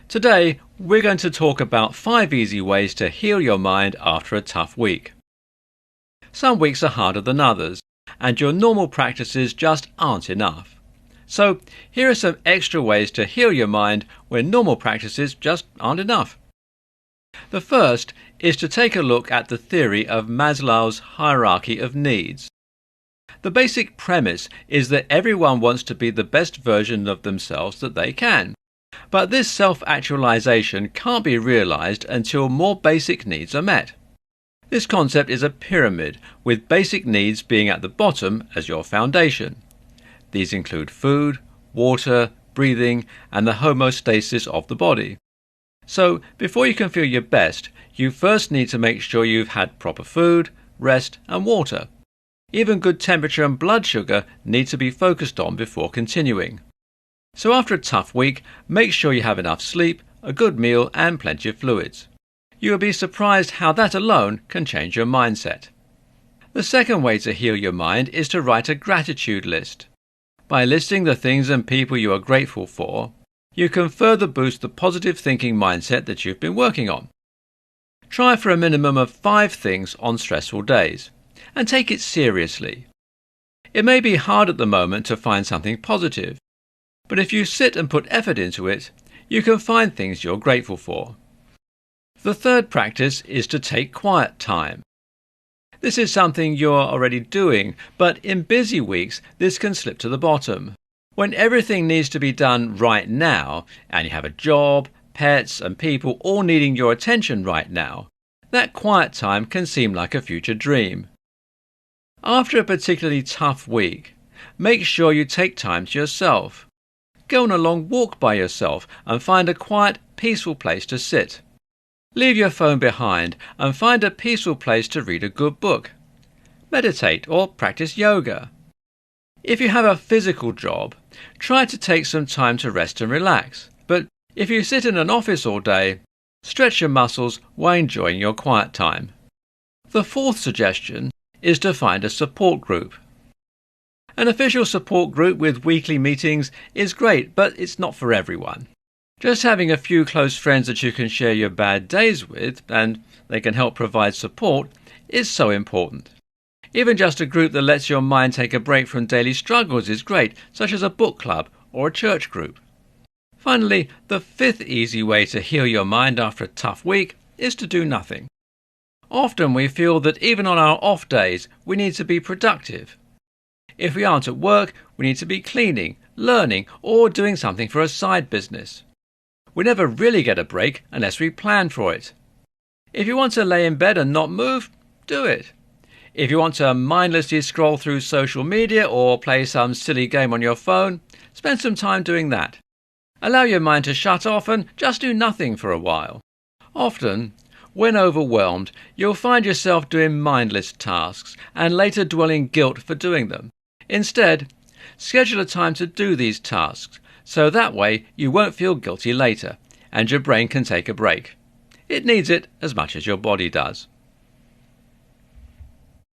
Today, we're going to talk about 5 easy ways to heal your mind after a tough week. Some weeks are harder than others, and your normal practices just aren't enough. So, here are some extra ways to heal your mind when normal practices just aren't enough. The first is to take a look at the theory of Maslow's hierarchy of needs. The basic premise is that everyone wants to be the best version of themselves that they can. But this self-actualization can't be realized until more basic needs are met. This concept is a pyramid, with basic needs being at the bottom as your foundation. These include food, water, breathing, and the homeostasis of the body. So, before you can feel your best, you first need to make sure you've had proper food, rest, and water. Even good temperature and blood sugar need to be focused on before continuing. So after a tough week, make sure you have enough sleep, a good meal, and plenty of fluids. You will be surprised how that alone can change your mindset. The second way to heal your mind is to write a gratitude list. By listing the things and people you are grateful for, you can further boost the positive thinking mindset that you've been working on. Try for a minimum of 5 things on stressful days, and take it seriously. It may be hard at the moment to find something positive, but if you sit and put effort into it, you can find things you're grateful for. The third practice is to take quiet time. This is something you're already doing, but in busy weeks this can slip to the bottom. When everything needs to be done right now, and you have a job, pets and people all needing your attention right now, that quiet time can seem like a future dream. After a particularly tough week, make sure you take time to yourself. Go on a long walk by yourself and find a quiet, peaceful place to sit. Leave your phone behind and find a peaceful place to read a good book. Meditate or practice yoga. If you have a physical job, try to take some time to rest and relax. But if you sit in an office all day, stretch your muscles while enjoying your quiet time. The fourth suggestion is to find a support group. An official support group with weekly meetings is great, but it's not for everyone. Just having a few close friends that you can share your bad days with, and they can help provide support, is so important. Even just a group that lets your mind take a break from daily struggles is great, such as a book club or a church group. Finally, the fifth easy way to heal your mind after a tough week is to do nothing. Often we feel that even on our off days, we need to be productive. If we aren't at work, we need to be cleaning, learning, or doing something for a side business. We never really get a break unless we plan for it. If you want to lay in bed and not move, do it. If you want to mindlessly scroll through social media or play some silly game on your phone, spend some time doing that. Allow your mind to shut off and just do nothing for a while. Often, when overwhelmed, you'll find yourself doing mindless tasks and later dwelling guilt for doing them. Instead, schedule a time to do these tasks, so that way you won't feel guilty later, and your brain can take a break. It needs it as much as your body does.